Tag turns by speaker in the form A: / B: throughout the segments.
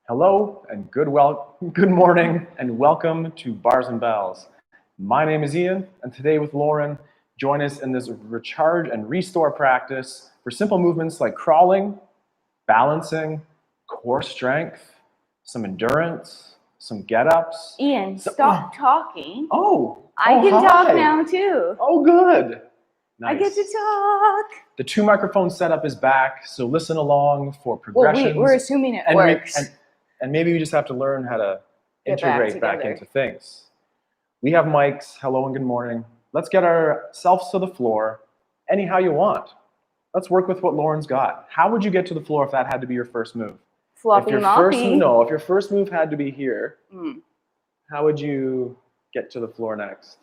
A: Hello and good morning and welcome to Bars and Bells. My name is Ian, and today with Lauren, join us in this recharge and restore practice for simple movements like crawling, balancing, core strength, some endurance, some get-ups.
B: Ian, stop talking.
A: I
B: can
A: hi.
B: talk now too.
A: Oh, good. Nice.
B: I get to talk.
A: The 2 microphone setup is back, so listen along for progressions.
B: Well, we're assuming it works.
A: And maybe we just have to learn how to
B: Get
A: integrate back into things. We have mics. Hello and good morning. Let's get ourselves to the floor anyhow you want. Let's work with what Lauren's got. How would you get to the floor if that had to be your first move?
B: Floppy moppy.
A: If your first move had to be here, how would you get to the floor next?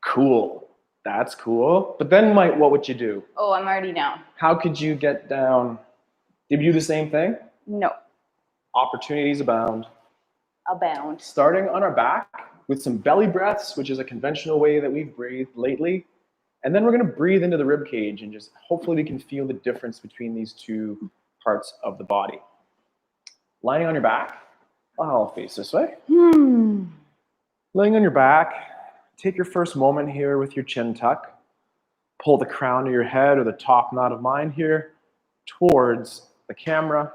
A: Cool. That's cool. But then, what would you do?
B: Oh, I'm already down.
A: How could you get down? Did you do the same thing?
B: No.
A: Opportunities abound.
B: Abound.
A: Starting on our back with some belly breaths, which is a conventional way that we've breathed lately. And then we're going to breathe into the rib cage and just hopefully we can feel the difference between these two parts of the body. Lying on your back. I'll face this way. Laying on your back, take your first moment here with your chin tuck. Pull the crown of your head or the top knot of mine here towards the camera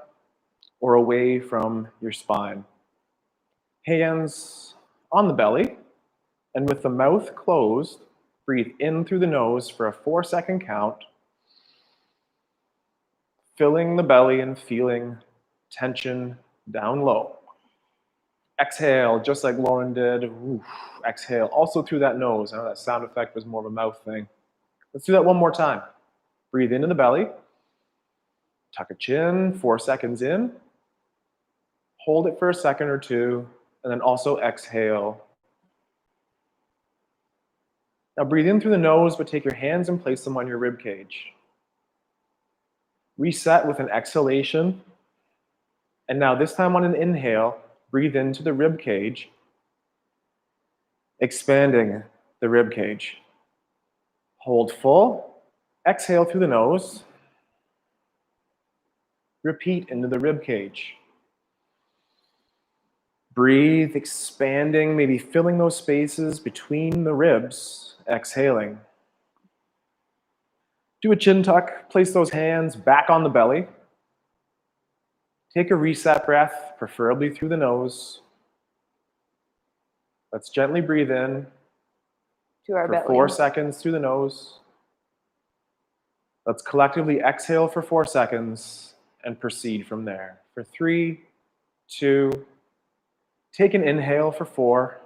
A: or away from your spine. Hands on the belly, and with the mouth closed, breathe in through the nose for a 4-second count, filling the belly and feeling tension down low. Exhale, just like Lauren did. Oof, exhale, also through that nose. I know that sound effect was more of a mouth thing. Let's do that one more time. Breathe into the belly. Tuck a chin, 4 seconds in. Hold it for a second or two, and then also exhale. Now breathe in through the nose, but take your hands and place them on your rib cage. Reset with an exhalation. And now this time on an inhale, breathe into the rib cage, expanding the rib cage. Hold full, exhale through the nose. Repeat into the rib cage. Breathe, expanding, maybe filling those spaces between the ribs, exhaling. Do a chin tuck, place those hands back on the belly. Take a reset breath, preferably through the nose. Let's gently breathe in
B: to our
A: for
B: belly.
A: 4 seconds through the nose. Let's collectively exhale for 4 seconds and proceed from there. For 3, 2, take an inhale for 4.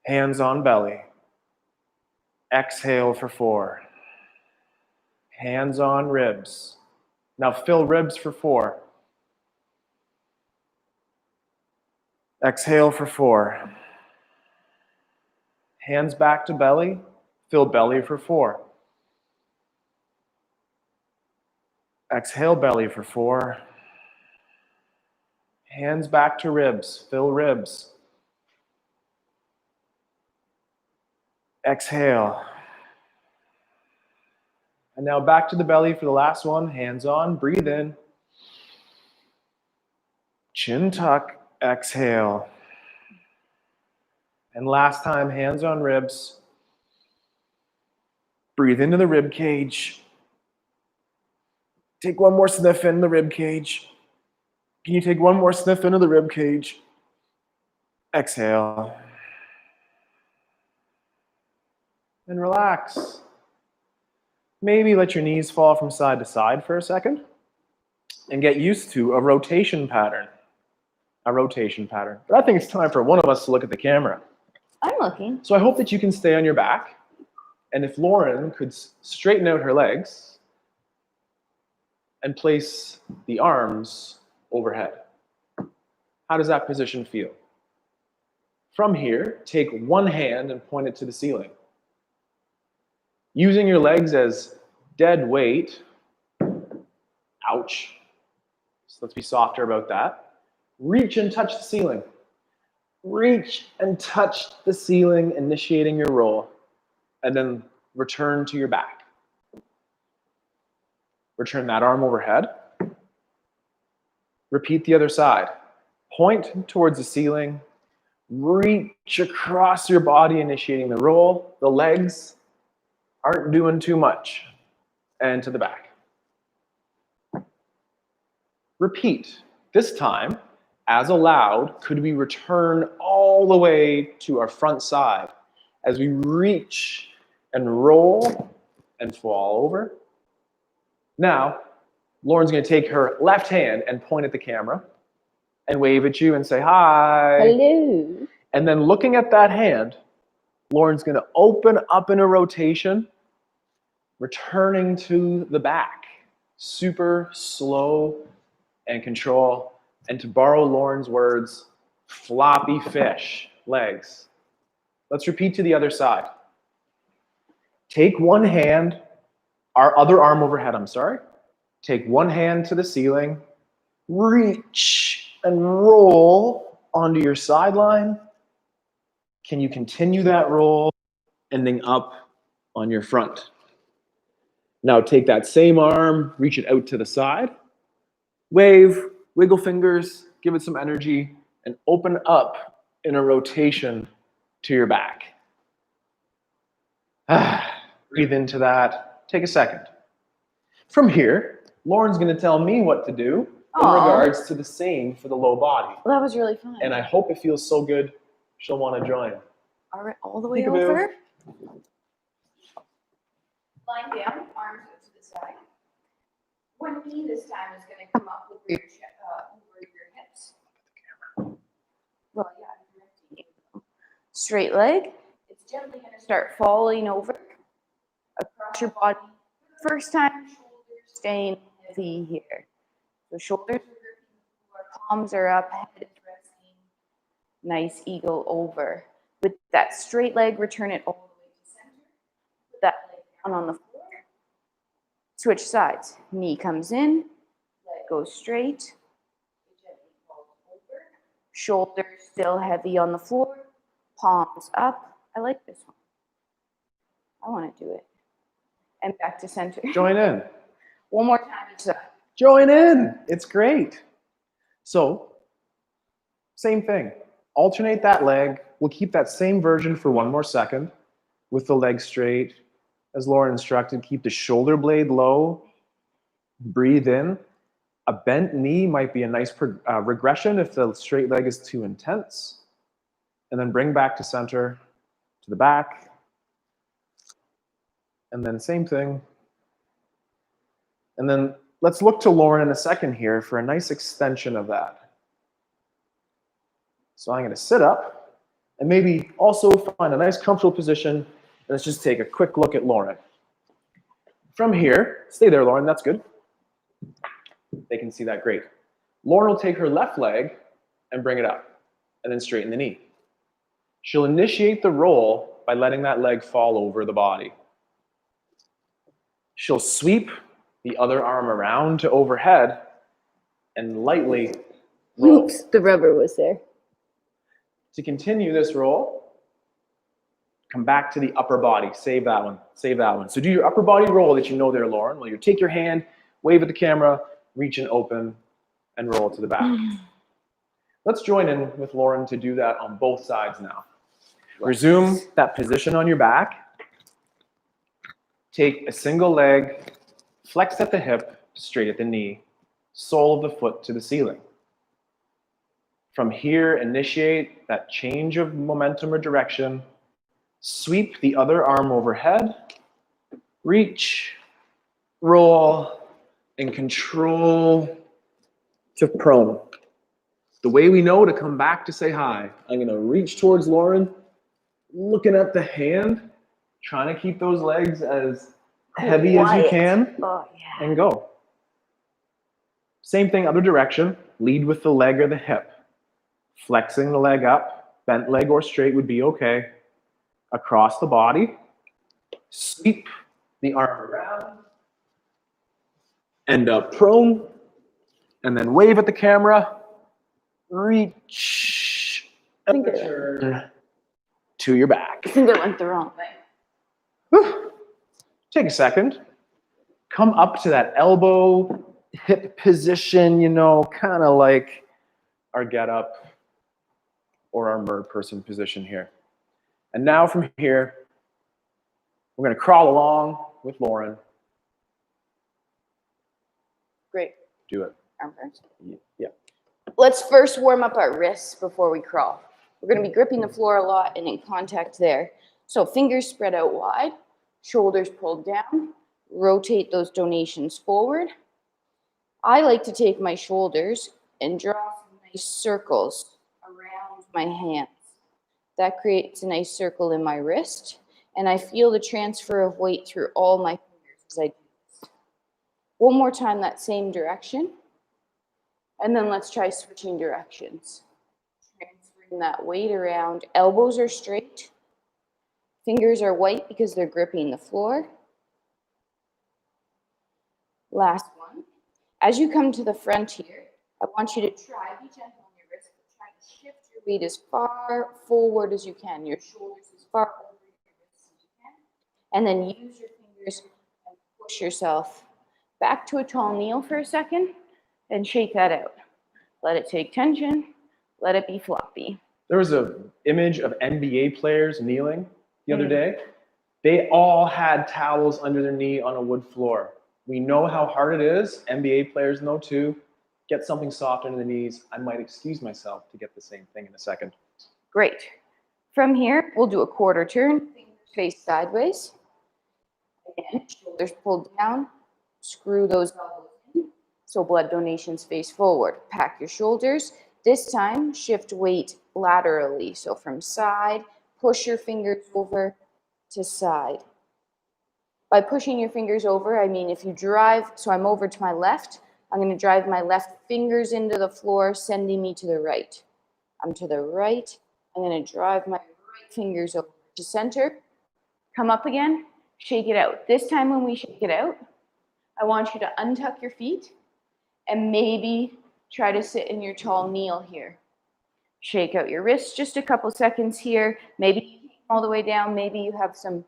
A: Hands on belly. Exhale for 4. Hands on ribs. Now fill ribs for 4. Exhale for 4. Hands back to belly. Fill belly for 4. Exhale belly for 4. Hands back to ribs. Fill ribs. Exhale. And now back to the belly for the last one. Hands on. Breathe in. Chin tuck. Exhale. And last time, hands on ribs. Breathe into the rib cage. Take one more sniff in the rib cage. Can you take one more sniff into the rib cage? Exhale. And relax. Maybe let your knees fall from side to side for a second and get used to a rotation pattern. But I think it's time for one of us to look at the camera.
B: I'm looking.
A: So I hope that you can stay on your back. And if Lauren could straighten out her legs and place the arms overhead. How does that position feel? From here, take one hand and point it to the ceiling. Using your legs as dead weight. Ouch. So let's be softer about that. Reach and touch the ceiling. Reach and touch the ceiling, initiating your roll. And then return to your back. Return that arm overhead. Repeat the other side. Point towards the ceiling. Reach across your body, initiating the roll. The legs aren't doing too much. And to the back. Repeat. This time, as allowed, could we return all the way to our front side as we reach and roll and fall over. Now, Lauren's going to take her left hand and point at the camera and wave at you and say, hi.
B: Hello.
A: And then looking at that hand, Lauren's going to open up in a rotation, returning to the back. Super slow and control. And to borrow Lauren's words, floppy fish, legs. Let's repeat to the other side. Take one hand, our other arm overhead, Take one hand to the ceiling, reach and roll onto your sideline. Can you continue that roll, ending up on your front? Now take that same arm, reach it out to the side, wave, wiggle fingers, give it some energy, and open up in a rotation to your back. Breathe into that. Take a second. From here, Lauren's going to tell me what to do in regards to the same for the low body.
B: Well, that was really fun.
A: And I hope it feels so good, she'll want to join.
B: All the way
A: Peekaboo.
B: over. Lying down, arms out to the side. One knee this time is going to come up over your hips. Well, yeah. Straight leg. It's gently going to start falling over across your body. First time, shoulders staying heavy here. So shoulders are gripping, palms are up, head is resting. Nice eagle over. With that straight leg, return it all the way to center. Put that leg down on the floor. Switch sides. Knee comes in, leg goes straight. Gently falls over. Shoulders still heavy on the floor. Palms up. I like this one. I want to do it. And back to center.
A: Join in.
B: One more time each side.
A: Join in. It's great. So, same thing. Alternate that leg. We'll keep that same version for one more second with the leg straight. As Lauren instructed, keep the shoulder blade low. Breathe in. A bent knee might be a nice regression if the straight leg is too intense. And then bring back to center, to the back. And then same thing. And then let's look to Lauren in a second here for a nice extension of that. So I'm going to sit up and maybe also find a nice comfortable position. Let's just take a quick look at Lauren. From here, stay there, Lauren, that's good. They can see that great. Lauren will take her left leg and bring it up and then straighten the knee. She'll initiate the roll by letting that leg fall over the body. She'll sweep the other arm around to overhead and lightly roll.
B: Oops, the rubber was there.
A: To continue this roll, come back to the upper body. Save that one. Save that one. So do your upper body roll that you know there, Lauren. Well, you take your hand, wave at the camera, reach and open, and roll to the back. Let's join in with Lauren to do that on both sides now. Resume that position on your back. Take a single leg, flex at the hip, straight at the knee, sole of the foot to the ceiling. From here, initiate that change of momentum or direction. Sweep the other arm overhead. Reach, roll, and control to prone. The way we know to come back to say hi, I'm going to reach towards Lauren, looking at the hand, trying to keep those legs as heavy as you can, and go. Same thing, other direction. Lead with the leg or the hip. Flexing the leg up, bent leg or straight would be okay. Across the body. Sweep the arm around. End up prone. And then wave at the camera. Reach. And return to your back.
B: I think I went the wrong way.
A: Whew. Take a second. Come up to that elbow hip position, you know, kind of like our get up or our bird person position here. And now from here, we're going to crawl along with Lauren.
B: Great.
A: Do it.
B: Arm first.
A: Yeah.
B: Let's first warm up our wrists before we crawl. We're going to be gripping the floor a lot and in contact there. So fingers spread out wide, shoulders pulled down, rotate those donations forward. I like to take my shoulders and draw some nice circles around my hands. That creates a nice circle in my wrist, and I feel the transfer of weight through all my fingers as I do this. One more time, that same direction. And then let's try switching directions. Transferring that weight around. Elbows are straight. Fingers are white because they're gripping the floor. Last one. As you come to the front here, I want you to try, be gentle on your wrist, but try to shift your weight as far forward as you can, your shoulders as far over your wrists as you can. And then use your fingers and push yourself back to a tall kneel for a second and shake that out. Let it take tension, let it be floppy.
A: There was an image of NBA players kneeling the other day. They all had towels under their knee on a wood floor. We know how hard it is. NBA players know too. Get something soft under the knees. I might excuse myself to get the same thing in a second.
B: Great. From here, we'll do a quarter turn, fingers face sideways. Again, shoulders pulled down, screw those elbows in, so blood donations face forward. Pack your shoulders. This time, shift weight laterally, so from side, push your fingers over to side. By pushing your fingers over, I mean if you drive, so I'm over to my left, I'm going to drive my left fingers into the floor, sending me to the right. I'm to the right. I'm going to drive my right fingers over to center. Come up again, shake it out. This time when we shake it out, I want you to untuck your feet and maybe try to sit in your tall kneel here. Shake out your wrists just a couple seconds here. Maybe you take them all the way down. Maybe you have some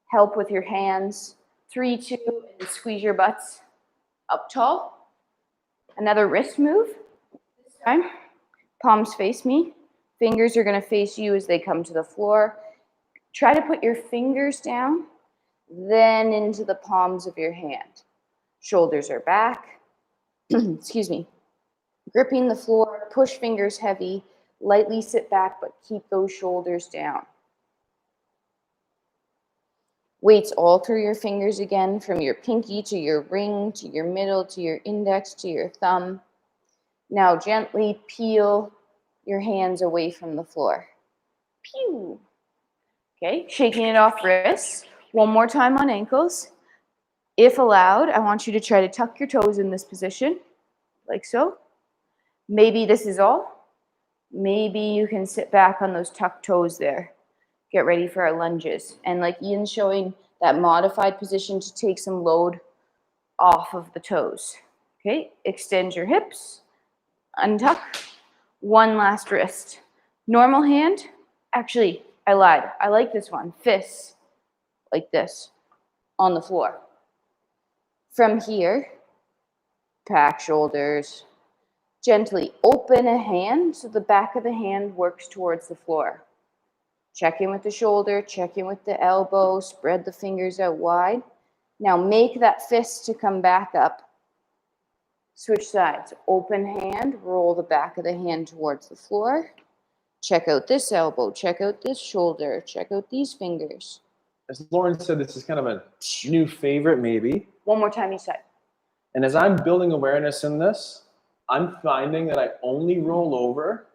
B: help with your hands. 3, 2, and squeeze your butts up tall. Another wrist move. This time, palms face me. Fingers are going to face you as they come to the floor. Try to put your fingers down, then into the palms of your hand. Shoulders are back. Excuse me. Gripping the floor, push fingers heavy. Lightly sit back, but keep those shoulders down. Weights all through your fingers again, from your pinky to your ring, to your middle, to your index, to your thumb. Now gently peel your hands away from the floor. Pew. Okay, shaking it off wrists. One more time on ankles. If allowed, I want you to try to tuck your toes in this position, like so. Maybe this is all. Maybe you can sit back on those tucked toes there. Get ready for our lunges. And like Ian's showing, that modified position to take some load off of the toes. Okay, extend your hips, untuck. One last wrist. Normal hand. Actually, I lied. I like this one. Fists, like this, on the floor. From here, pack shoulders. Gently open a hand so the back of the hand works towards the floor. Check in with the shoulder, check in with the elbow, spread the fingers out wide. Now make that fist to come back up. Switch sides. Open hand, roll the back of the hand towards the floor. Check out this elbow, check out this shoulder, check out these fingers.
A: As Lauren said, this is kind of a new favorite maybe.
B: One more time each side.
A: And as I'm building awareness in this, I'm finding that I only roll over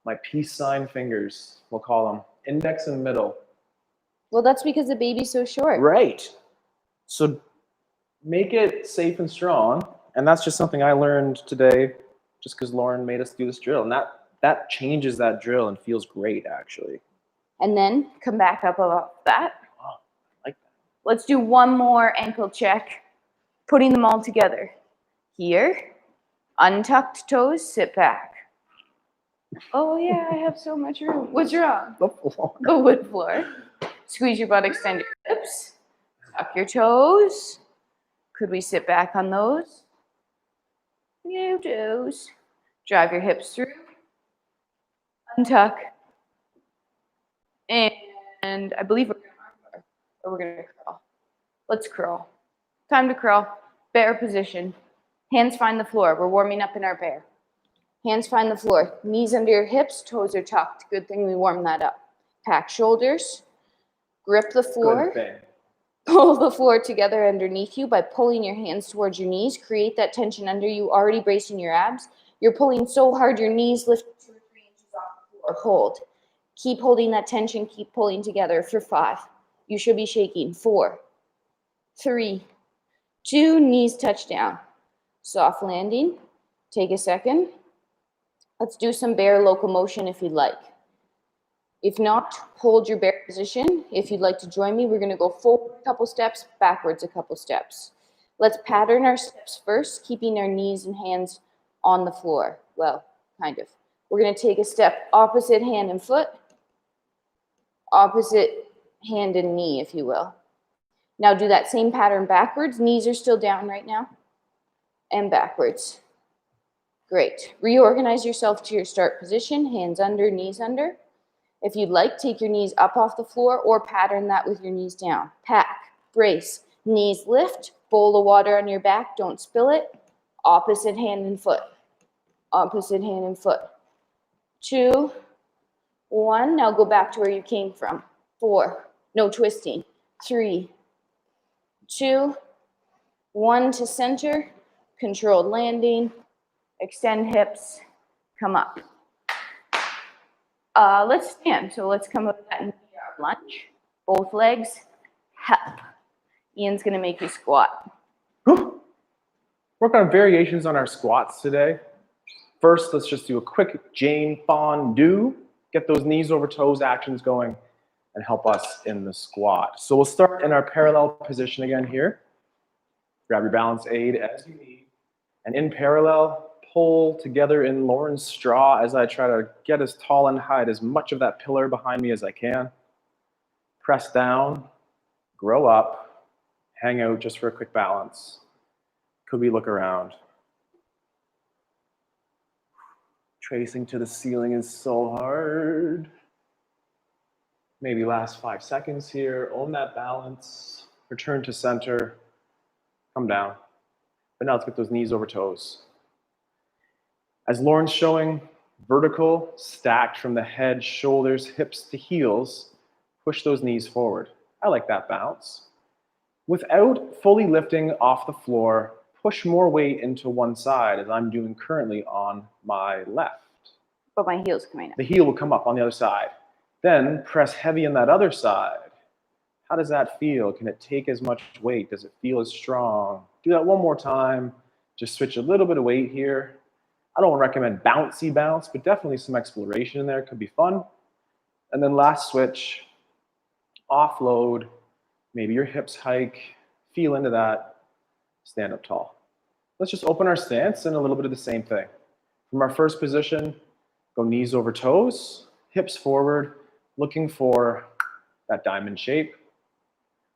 A: my peace sign fingers, we'll call them, index and middle.
B: Well, that's because the baby's so short.
A: Right. So make it safe and strong. And that's just something I learned today just because Lauren made us do this drill. And that changes that drill and feels great, actually.
B: And then come back up off that.
A: Oh, I like that.
B: Let's do one more ankle check, putting them all together. Here, untucked toes, sit back. Oh yeah, I have so much room. What's wrong?
A: The floor.
B: The wood floor. Squeeze your butt, extend your hips. Tuck your toes. Could we sit back on those? New toes. Drive your hips through. Untuck. And I believe we're going to armbar, or we're going to curl. Let's curl. Time to curl. Bear position. Hands find the floor. We're warming up in our bear. Hands find the floor. Knees under your hips. Toes are tucked. Good thing we warmed that up. Pack shoulders. Grip the floor.
A: Good thing.
B: Pull the floor together underneath you by pulling your hands towards your knees. Create that tension under you, already bracing your abs. You're pulling so hard your knees lift 2 or 3 inches off the floor. Hold. Keep holding that tension. Keep pulling together for 5. You should be shaking. 4, 3, 2. Knees touch down. Soft landing. Take a second. Let's do some bear locomotion if you'd like. If not, hold your bear position. If you'd like to join me, we're going to go forward a couple steps, backwards a couple steps. Let's pattern our steps first, keeping our knees and hands on the floor. Well, kind of. We're going to take a step opposite hand and foot, opposite hand and knee, if you will. Now do that same pattern backwards. Knees are still down right now. And backwards. Great. Reorganize yourself to your start position. Hands under, knees under. If you'd like, take your knees up off the floor or pattern that with your knees down. Pack, brace, knees lift, bowl of water on your back, don't spill it. Opposite hand and foot. Opposite hand and foot. 2, 1. Now go back to where you came from. 4, no twisting. 3, 2, 1 to center. Controlled landing. Extend hips. Come up. Let's stand. So let's come up with that lunge. Both legs, up. Ian's going to make you squat.
A: Work on variations on our squats today. First, let's just do a quick Jane Fondu. Get those knees over toes actions going and help us in the squat. So we'll start in our parallel position again here. Grab your balance aid as you need. And in parallel, pull together in Lauren's straw as I try to get as tall and hide as much of that pillar behind me as I can. Press down, grow up, hang out just for a quick balance. Could we look around? Tracing to the ceiling is so hard. Maybe last 5 seconds here. Own that balance. Return to center. Come down. But now let's get those knees over toes. As Lauren's showing, vertical, stacked from the head, shoulders, hips to heels. Push those knees forward. I like that bounce. Without fully lifting off the floor, push more weight into one side as I'm doing currently on my left.
B: But my heel's coming up.
A: The heel will come up on the other side. Then press heavy on that other side. How does that feel? Can it take as much weight? Does it feel as strong? Do that one more time. Just switch a little bit of weight here. I don't recommend bouncy bounce, but definitely some exploration in there could be fun. And then last switch, offload, maybe your hips hike, feel into that, stand up tall. Let's just open our stance and a little bit of the same thing. From our first position, go knees over toes, hips forward, looking for that diamond shape.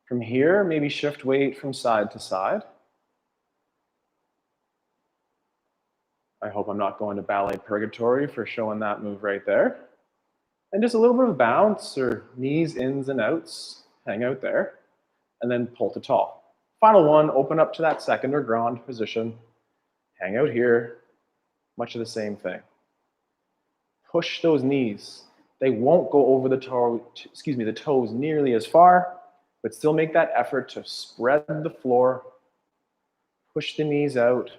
A: From here, maybe shift weight from side to side. I hope I'm not going to ballet purgatory for showing that move right there. And just a little bit of bounce or knees ins and outs, hang out there, and then pull to tall. Final one, open up to that second or grand position, hang out here, much of the same thing. Push those knees. They won't go over the toes nearly as far, but still make that effort to spread the floor, push the knees out.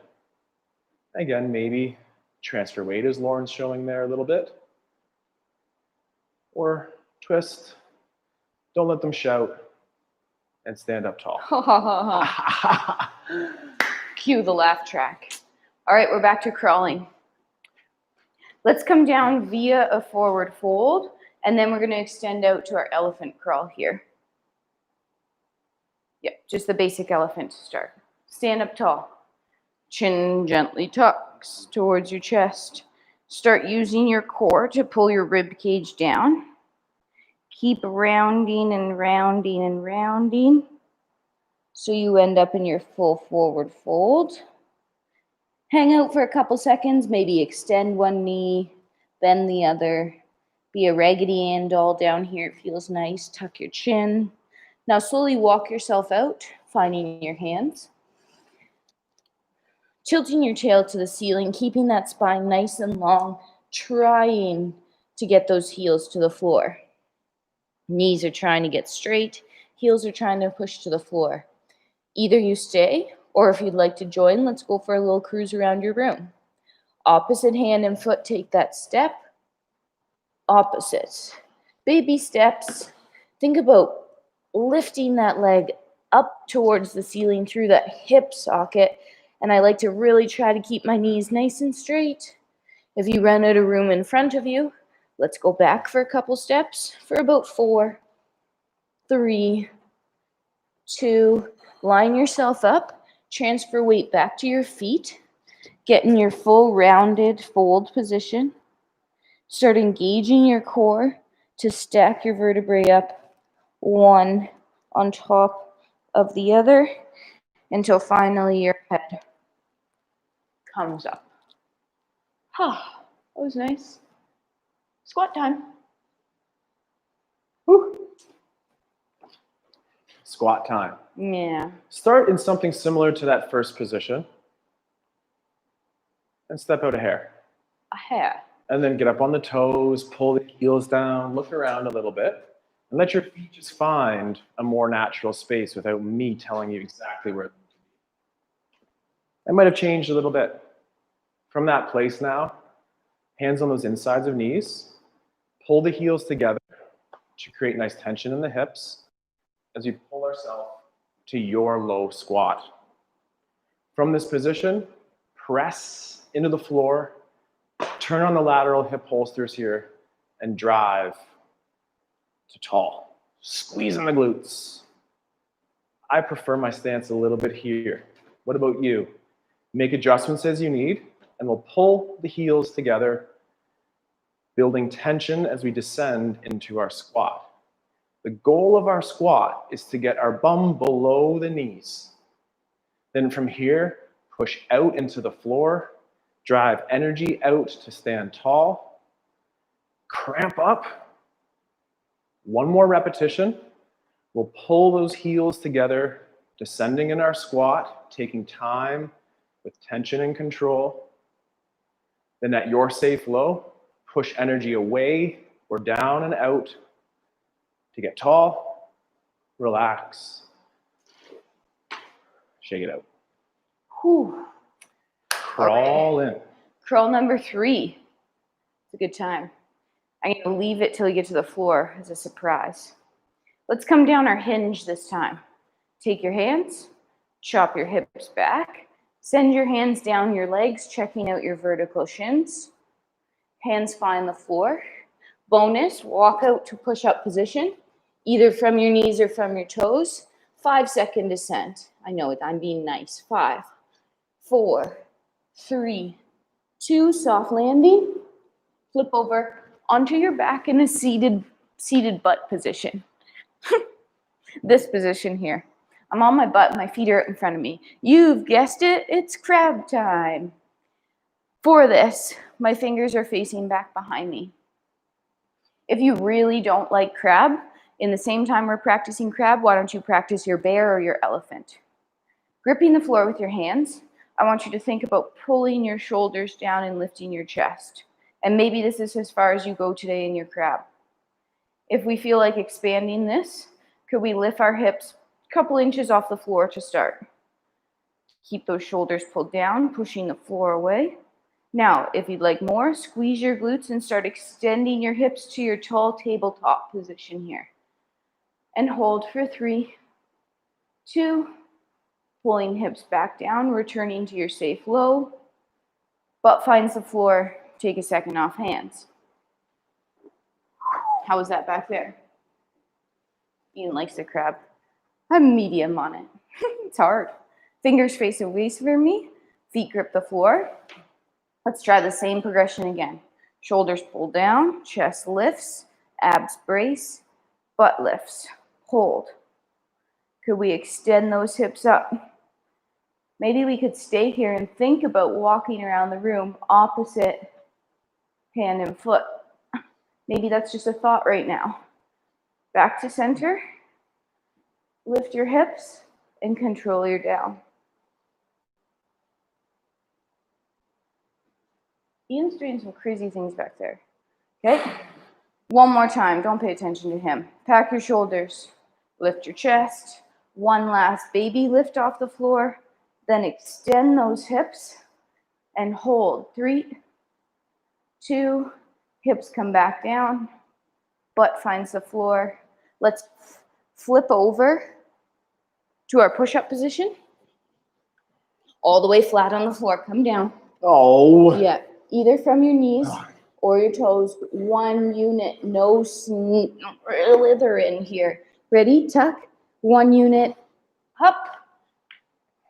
A: Again, maybe transfer weight as Lauren's showing there a little bit. Or twist, don't let them shout, and stand up tall.
B: Cue the laugh track. All right, we're back to crawling. Let's come down via a forward fold, and then we're going to extend out to our elephant crawl here. Yep, just the basic elephant to start. Stand up tall. Chin gently tucks towards your chest. Start using your core to pull your rib cage down. Keep rounding and rounding and rounding so you end up in your full forward fold.
C: Hang out for a couple seconds, maybe extend one knee, bend the other. Be a Raggedy Ann doll down here. It feels nice. Tuck your chin. Now slowly walk yourself out, finding your hands. Tilting your tail to the ceiling, keeping that spine nice and long, trying to get those heels to the floor. Knees are trying to get straight, heels are trying to push to the floor. Either you stay, or if you'd like to join, let's go for a little cruise around your room. Opposite hand and foot take that step. Opposite. Baby steps. Think about lifting that leg up towards the ceiling through that hip socket. And I like to really try to keep my knees nice and straight. If you run out of room in front of you, let's go back for a couple steps for about 4, 3, 2. Line yourself up. Transfer weight back to your feet. Get in your full rounded fold position. Start engaging your core to stack your vertebrae up one on top of the other until finally your head comes up. Ah, that was nice. Squat time.
A: Whew. Squat time.
C: Yeah.
A: Start in something similar to that first position and step out a hair.
C: A hair.
A: And then get up on the toes, pull the heels down, look around a little bit, and let your feet just find a more natural space without me telling you exactly where. I might have changed a little bit. From that place now, hands on those insides of knees, pull the heels together to create nice tension in the hips as you pull ourselves to your low squat. From this position, press into the floor, turn on the lateral hip holsters here, and drive to tall. Squeeze in the glutes. I prefer my stance a little bit here. What about you? Make adjustments as you need, and we'll pull the heels together, building tension as we descend into our squat. The goal of our squat is to get our bum below the knees. Then from here, push out into the floor, drive energy out to stand tall, cramp up. One more repetition. We'll pull those heels together, descending in our squat, taking time with tension and control. Then at your safe low, push energy away or down and out to get tall, relax, shake it out.
C: Whew.
A: Crawl in.
C: Curl number 3. It's a good time. I'm going to leave it till you get to the floor as a surprise. Let's come down our hinge this time. Take your hands, chop your hips back, send your hands down your legs, checking out your vertical shins. Hands find the floor. Bonus, walk out to push-up position, either from your knees or from your toes. 5-second descent. I know it, I'm being nice. 5, 4, 3, 2, soft landing. Flip over onto your back in a seated butt position. This position here. I'm on my butt, my feet are in front of me. You've guessed it, it's crab time. For this, my fingers are facing back behind me. If you really don't like crab, in the same time we're practicing crab, why don't you practice your bear or your elephant? Gripping the floor with your hands, I want you to think about pulling your shoulders down and lifting your chest. And maybe this is as far as you go today in your crab. If we feel like expanding this, could we lift our hips a couple inches off the floor to start? Keep those shoulders pulled down, pushing the floor away. Now, if you'd like more, squeeze your glutes and start extending your hips to your tall tabletop position here. And hold for 3, 2, pulling hips back down, returning to your safe low. Butt finds the floor, take a second off hands. How was that back there? Ian likes the crab. I'm medium on it. It's hard. Fingers face away from me, feet grip the floor. Let's try the same progression again. Shoulders pull down, chest lifts, abs brace, butt lifts. Hold. Could we extend those hips up? Maybe we could stay here and think about walking around the room opposite hand and foot. Maybe that's just a thought right now. Back to center. Lift your hips and control your down. Ian's doing some crazy things back there. Okay? One more time. Don't pay attention to him. Pack your shoulders. Lift your chest. One last baby lift off the floor. Then extend those hips and hold. 3, 2, hips come back down. Butt finds the floor. Let's flip over to our push-up position. All the way flat on the floor. Come down.
A: Oh.
C: Yeah, either from your knees or your toes. One unit. No slither in here. Ready? Tuck. One unit. Up.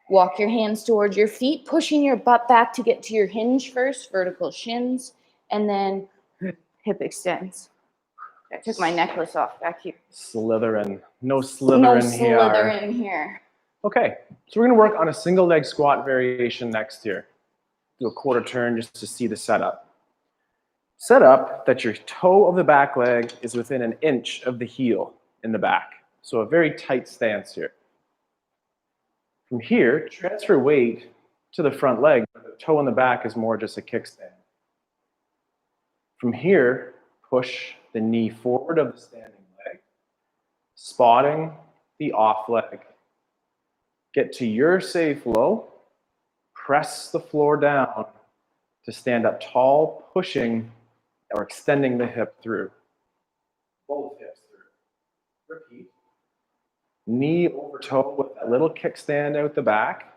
C: Walk your hands towards your feet, pushing your butt back to get to your hinge first. Vertical shins. And then hip extends. I took my necklace off back here.
A: Slytherin. No slither
C: No
A: in
C: slither
A: here.
C: in here.
A: Okay, so we're gonna work on a single leg squat variation next here. Do a quarter turn just to see the setup. Set up that your toe of the back leg is within an inch of the heel in the back. So a very tight stance here. From here, transfer weight to the front leg. The toe in the back is more just a kickstand. From here, push the knee forward of the standing leg, spotting the off leg. Get to your safe low, press the floor down to stand up tall, pushing or extending the hip through. Both hips through. Repeat. Knee over toe with that little kickstand out the back.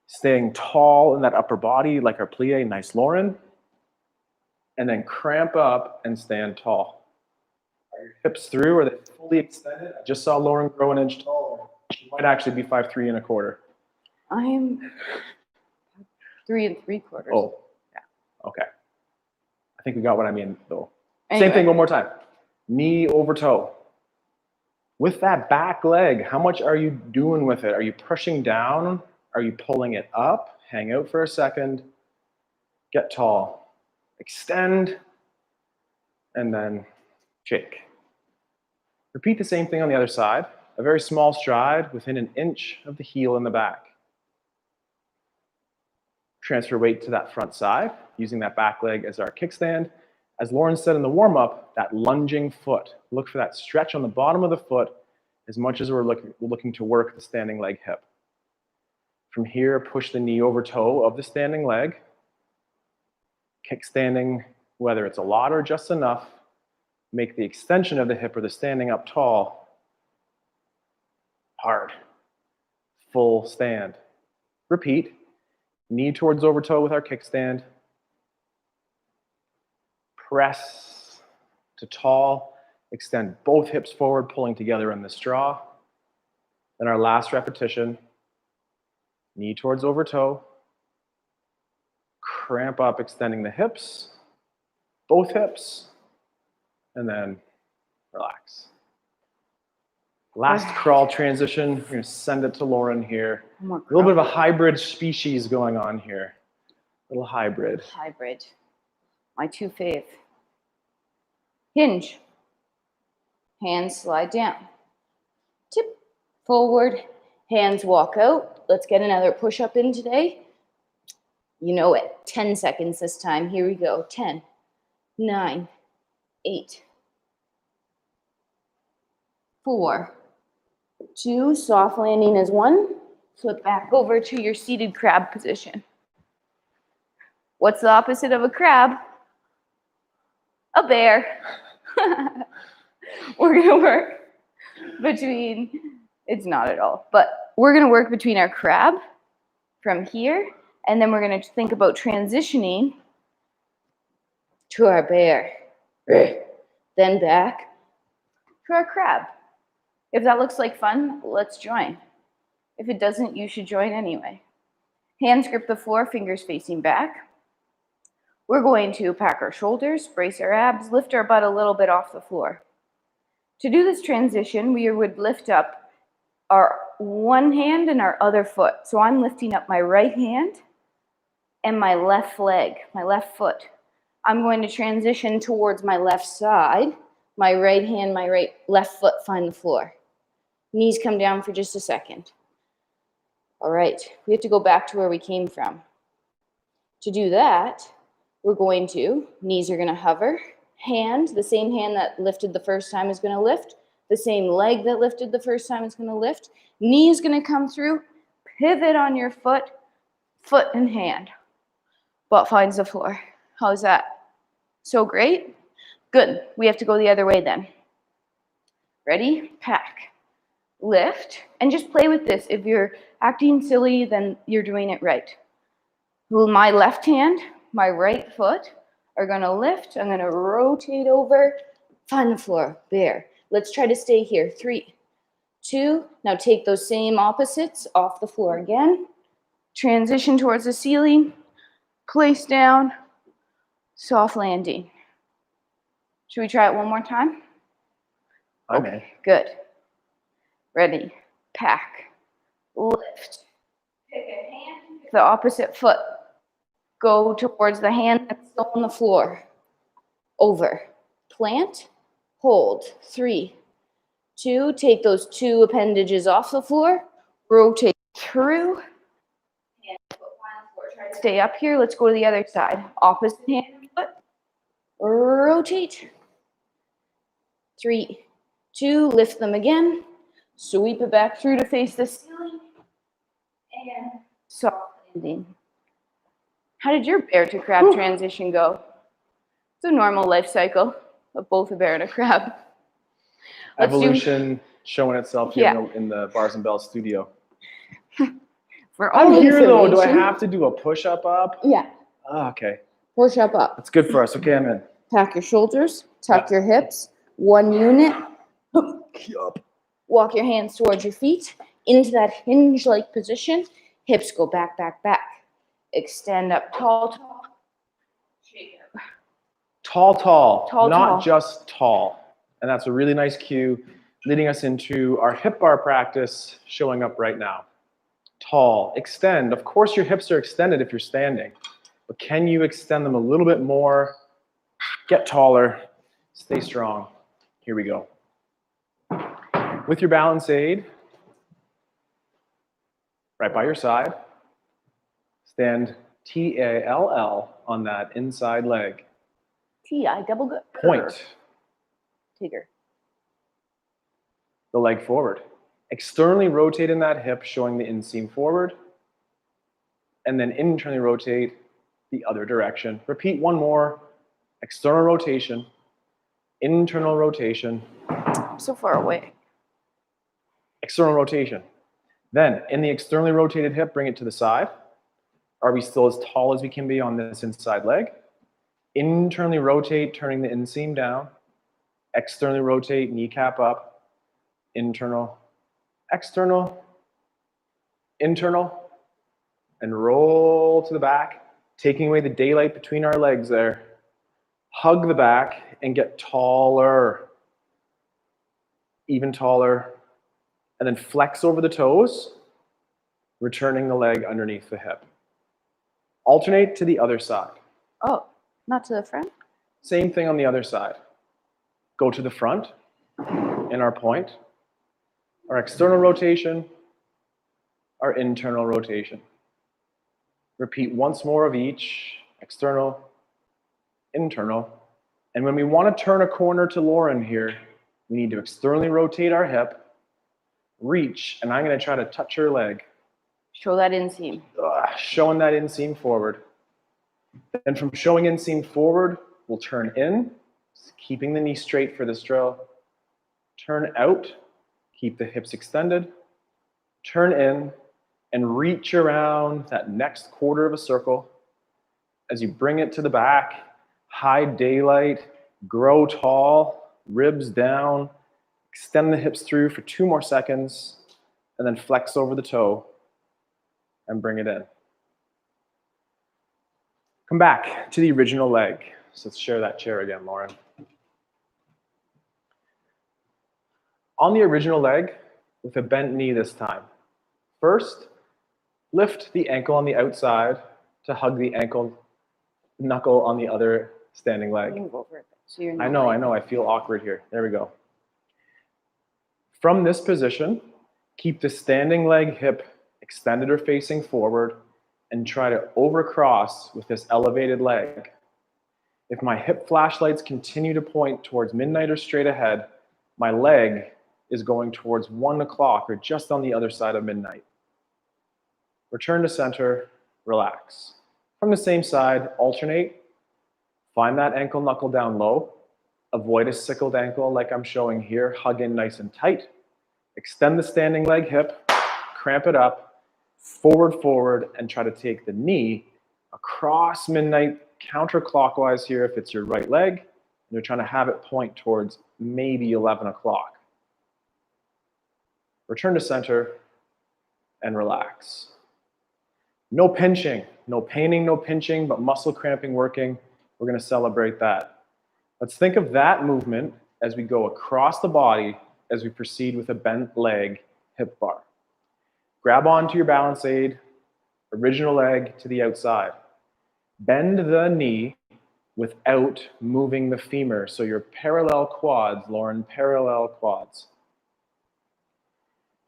A: Staying tall in that upper body like our plie, nice Lauren. And then cramp up and stand tall. Are your hips through? Are they fully extended? I just saw Lauren grow an inch taller. She might actually be 5'3" and a quarter.
C: I am 3 3/4.
A: Oh, yeah. Okay. I think we got what I mean, though.
C: Anyway.
A: Same thing one more time. Knee over toe. With that back leg, how much are you doing with it? Are you pushing down? Are you pulling it up? Hang out for a second. Get tall. Extend. And then shake. Repeat the same thing on the other side. A very small stride within an inch of the heel in the back. Transfer weight to that front side, using that back leg as our kickstand. As Lauren said in the warm-up, that lunging foot. Look for that stretch on the bottom of the foot as much as we're looking to work the standing leg hip. From here, push the knee over toe of the standing leg. Kickstanding, whether it's a lot or just enough, make the extension of the hip or the standing up tall hard. Full stand. Repeat. Knee towards over toe with our kickstand. Press to tall. Extend both hips forward, pulling together in the straw. Then our last repetition. Knee towards over toe. Cramp up, extending the hips. Both hips. And then relax. Last crawl transition. We're going to send it to Lauren here. A little bit of a hybrid species going on here. Little hybrid.
C: Hybrid. My 2 fave. Hinge. Hands slide down. Tip forward. Hands walk out. Let's get another push-up in today. You know it. 10 seconds this time. Here we go. 10, 9, 8, 4, 2, soft landing is 1. Flip back over to your seated crab position. What's the opposite of a crab? A bear. We're gonna work between, it's not at all, but we're gonna work between our crab from here, and then we're gonna think about transitioning to our bear. Then back to our crab. If that looks like fun, let's join. If it doesn't, you should join anyway. Hands grip the floor, fingers facing back. We're going to pack our shoulders, brace our abs, lift our butt a little bit off the floor. To do this transition, we would lift up our one hand and our other foot. So I'm lifting up my right hand and my left leg, my left foot. I'm going to transition towards my left side. My right hand, left foot find the floor. Knees come down for just a second. All right, we have to go back to where we came from. To do that, we're going to, knees are gonna hover, hand, the same hand that lifted the first time is gonna lift, the same leg that lifted the first time is gonna lift, knee is gonna come through, pivot on your foot, foot and hand. Butt finds the floor. How's that? So great? Good, we have to go the other way then. Ready? Pack. Lift, and just play with this. If you're acting silly, then you're doing it right. My left hand, my right foot are gonna lift. I'm gonna rotate over, find the floor, bear. Let's try to stay here. 3, 2, now take those same opposites off the floor again. Transition towards the ceiling, place down, soft landing. Should we try it one more time?
A: Okay,
C: good. Ready, pack, lift. Pick a hand, pick the opposite foot. Go towards the hand that's still on the floor. Over, plant, hold. 3, 2, take those 2 appendages off the floor, rotate through, hand, foot, find the floor. Try to stay up here. Let's go to the other side. Opposite hand, foot, rotate. 3, 2, lift them again. Sweep it back through to face the ceiling. And soft landing. How did your bear to crab transition go? It's a normal life cycle of both a bear and a crab.
A: evolution showing itself here
C: Yeah.
A: in the Bars and Bells studio.
C: For all
A: Out here though, do I
C: information-
A: have to do a push-up up?
C: Yeah,
A: Oh, okay,
C: push up.
A: that's good for us. Okay, I'm in.
C: Pack your shoulders, tuck your hips, 1 unit.
A: Yup.
C: Walk your hands towards your feet into that hinge-like position. Hips go back, back, back. Extend up tall, tall. Shake up.
A: Tall, tall,
C: Tall,
A: not
C: tall.
A: just tall. And that's a really nice cue leading us into our hip bar practice showing up right now. Tall, extend. Of course, your hips are extended if you're standing, but can you extend them a little bit more? Get taller, stay strong. Here we go. With your balance aid, right by your side, stand T-A-L-L on that inside leg.
C: T-I double good.
A: Point
C: Tigger.
A: the leg forward. Externally rotate in that hip, showing the inseam forward. And then internally rotate the other direction. Repeat one more. External rotation, internal rotation,
C: I'm so far away.
A: external rotation. Then, in the externally rotated hip, bring it to the side. Are we still as tall as we can be on this inside leg? Internally rotate, turning the inseam down. Externally rotate, kneecap up. Internal, external, internal, and roll to the back, taking away the daylight between our legs there. Hug the back and get taller, even taller, and then flex over the toes, returning the leg underneath the hip. Alternate to the other side.
C: Oh, not to the front?
A: Same thing on the other side. Go to the front in our point, our external rotation, our internal rotation. Repeat once more of each, external, internal. And when we want to turn a corner to Lauren here, we need to externally rotate our hip, reach, and I'm going to try to touch her leg.
C: Show that inseam.
A: Showing that inseam forward. Then from showing inseam forward, we'll turn in, keeping the knee straight for this drill. Turn out, keep the hips extended. Turn in and reach around that next quarter of a circle. As you bring it to the back, high daylight, grow tall, ribs down, extend the hips through for 2 more seconds, and then flex over the toe and bring it in. Come back to the original leg. So let's share that chair again, Lauren. On the original leg, with a bent knee this time. First, lift the ankle on the outside to hug the ankle knuckle on the other standing leg.
C: Move over a bit so you're
A: I
C: not
A: know, I feel awkward here. There we go. From this position, keep the standing leg hip extended or facing forward and try to overcross with this elevated leg. If my hip flashlights continue to point towards midnight or straight ahead, my leg is going towards 1 o'clock or just on the other side of midnight. Return to center, relax. From the same side, alternate. Find that ankle knuckle down low. Avoid a sickled ankle like I'm showing here. Hug in nice and tight. Extend the standing leg hip, cramp it up, forward, and try to take the knee across midnight, counterclockwise here if it's your right leg, and you're trying to have it point towards maybe 11 o'clock. Return to center and relax. No pinching, no paining, no pinching, but muscle cramping working. We're going to celebrate that. Let's think of that movement as we go across the body as we proceed with a bent leg hip bar. Grab onto your balance aid, original leg to the outside. Bend the knee without moving the femur. So your parallel quads, Lauren, parallel quads.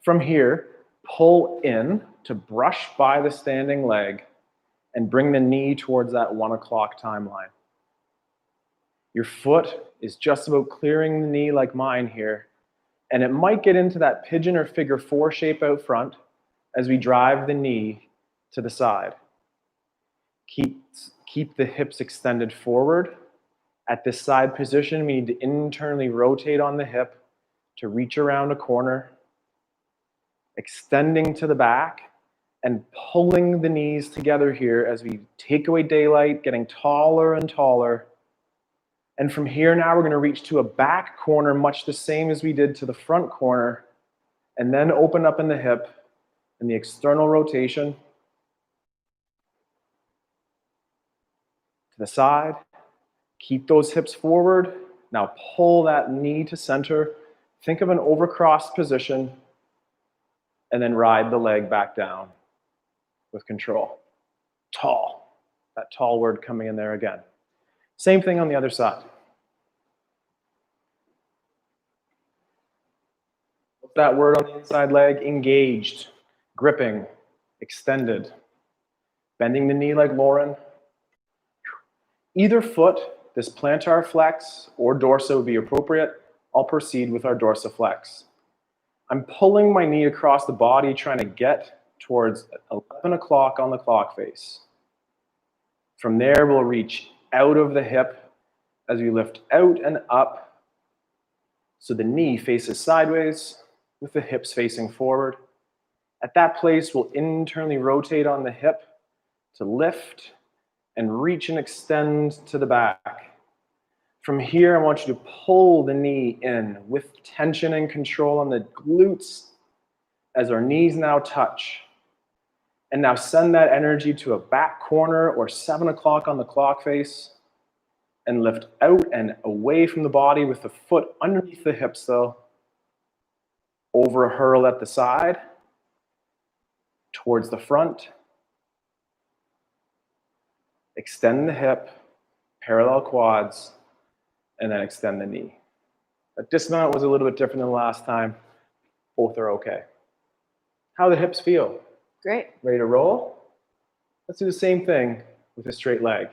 A: From here, pull in to brush by the standing leg and bring the knee towards that 1 o'clock timeline. Your foot is just about clearing the knee like mine here, and it might get into that pigeon or figure 4 shape out front as we drive the knee to the side. Keep the hips extended forward. At this side position, we need to internally rotate on the hip to reach around a corner, extending to the back and pulling the knees together here as we take away daylight, getting taller and taller. And from here now, we're going to reach to a back corner, much the same as we did to the front corner, and then open up in the hip and the external rotation to the side. Keep those hips forward. Now pull that knee to center. Think of an overcrossed position, and then ride the leg back down with control. Tall. That tall word coming in there again. Same thing on the other side. What's that word on the inside leg? Engaged, gripping, extended. Bending the knee like Lauren. Either foot, this plantar flex or dorsa would be appropriate. I'll proceed with our dorsiflex. I'm pulling my knee across the body, trying to get towards 11 o'clock on the clock face. From there, we'll reach out of the hip as we lift out and up. So the knee faces sideways with the hips facing forward. At that place, we'll internally rotate on the hip to lift and reach and extend to the back. From here, I want you to pull the knee in with tension and control on the glutes as our knees now touch. And now send that energy to a back corner or 7 o'clock on the clock face and lift out and away from the body with the foot underneath the hips though. Over a hurl at the side, towards the front. Extend the hip, parallel quads, and then extend the knee. That dismount was a little bit different than last time. Both are okay. How do the hips feel?
C: Great.
A: Ready to roll? Let's do the same thing with a straight leg.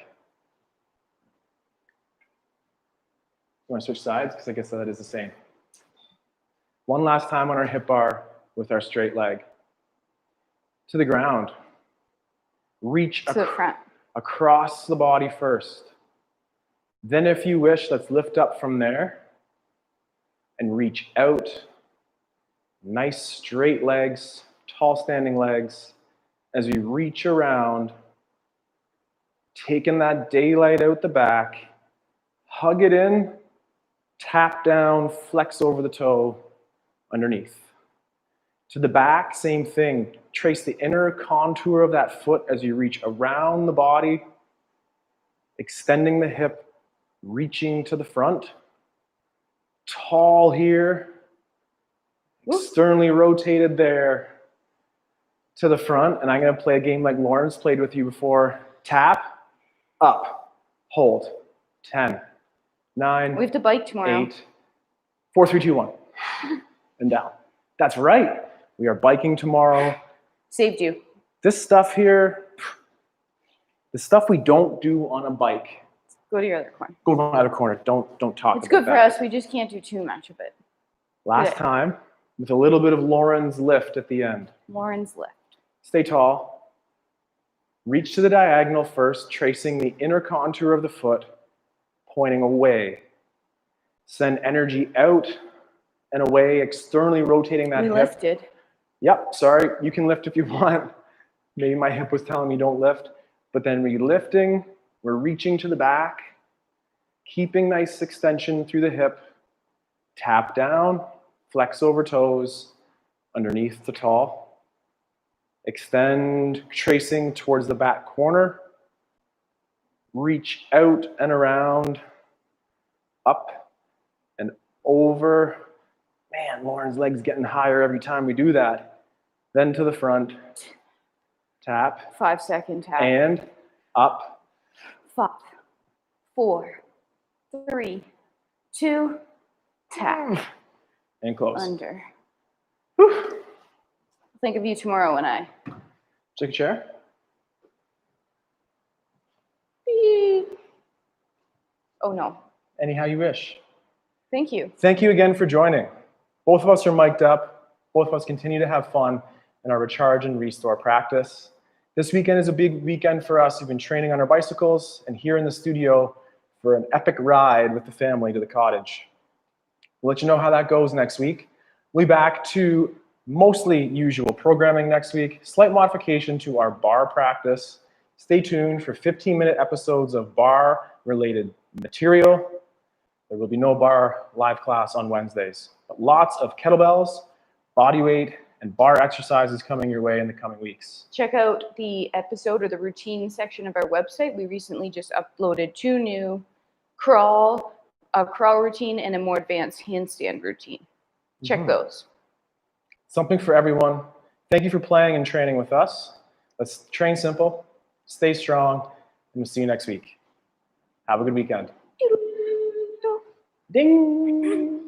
A: You want to switch sides? Because I guess that is the same. One last time on our hip bar with our straight leg. To the ground. Reach
C: To the front.
A: across the body first. Then if you wish, let's lift up from there and reach out. Nice straight legs, tall standing legs. As we reach around, taking that daylight out the back, hug it in, tap down, flex over the toe underneath. To the back, same thing. Trace the inner contour of that foot as you reach around the body, extending the hip, reaching to the front. Tall here. externally rotated there to the front. And I'm going to play a game like Lauren's played with you before. Tap, up, hold, 10, 9,
C: We have to bike tomorrow.
A: 8, 4, 3, 2, 1, and down. That's right. We are biking tomorrow.
C: Saved you.
A: This stuff here, the stuff we don't do on a bike.
C: Go to your other corner.
A: Go to my other corner. Don't talk
C: It's
A: about
C: good for
A: that.
C: us. We just can't do too much of it.
A: Last
C: Good.
A: time, with a little bit of Lauren's lift at the end.
C: Lauren's lift.
A: Stay tall. Reach to the diagonal first, tracing the inner contour of the foot, pointing away. Send energy out and away, externally rotating that
C: We
A: hip.
C: lifted.
A: Yep, sorry, you can lift if you want. Maybe my hip was telling me don't lift. But then we're lifting, we're reaching to the back, keeping nice extension through the hip. Tap down, flex over toes, underneath the tall. Extend, tracing towards the back corner. Reach out and around, up and over. Man, Lauren's leg's getting higher every time we do that. Then to the front, tap,
C: 5-second tap.
A: and up.
C: 5, 4, 3, 2, tap.
A: And close.
C: Under.
A: Whew.
C: Think of you tomorrow when I
A: Take a chair.
C: beep. Oh no.
A: Anyhow you wish.
C: Thank you.
A: Thank you again for joining. Both of us are mic'd up. Both of us continue to have fun in our recharge and restore practice. This weekend is a big weekend for us. We've been training on our bicycles and here in the studio for an epic ride with the family to the cottage. We'll let you know how that goes next week. We'll be back to mostly usual programming next week. Slight modification to our bar practice. Stay tuned for 15-minute episodes of bar-related material. There will be no bar live class on Wednesdays, but lots of kettlebells, body weight, and bar exercises coming your way in the coming weeks.
C: Check out the episode or the routine section of our website. We recently just uploaded 2 new a crawl routine and a more advanced handstand routine. Check those.
A: Something for everyone. Thank you for playing and training with us. Let's train simple, stay strong, and we'll see you next week. Have a good weekend. Ding!